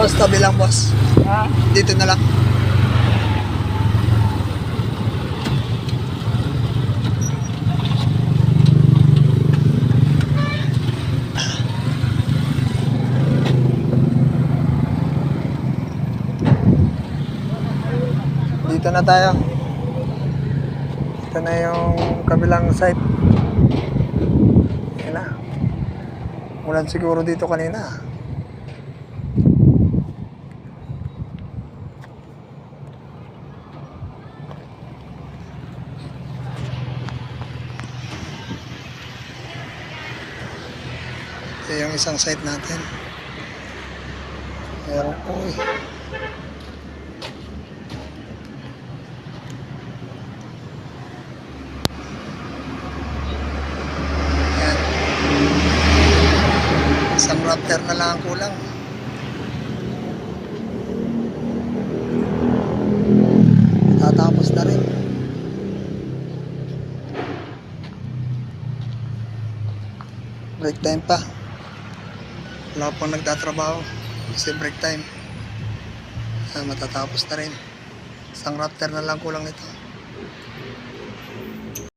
Boss, tabi lang boss. Ha? Dito na lang. Dito na tayo. Ito na yung kabilang site. Ayan na. Ulan siguro dito kanina. Ito yung isang site natin. Meron po eh. Ayan. Isang rafter na lang ang kulang. Tatapos na rin. Break time pa. Wala pang nagtatrabaho kasi break time. Matatapos na rin. Isang rafter na lang kulang nito.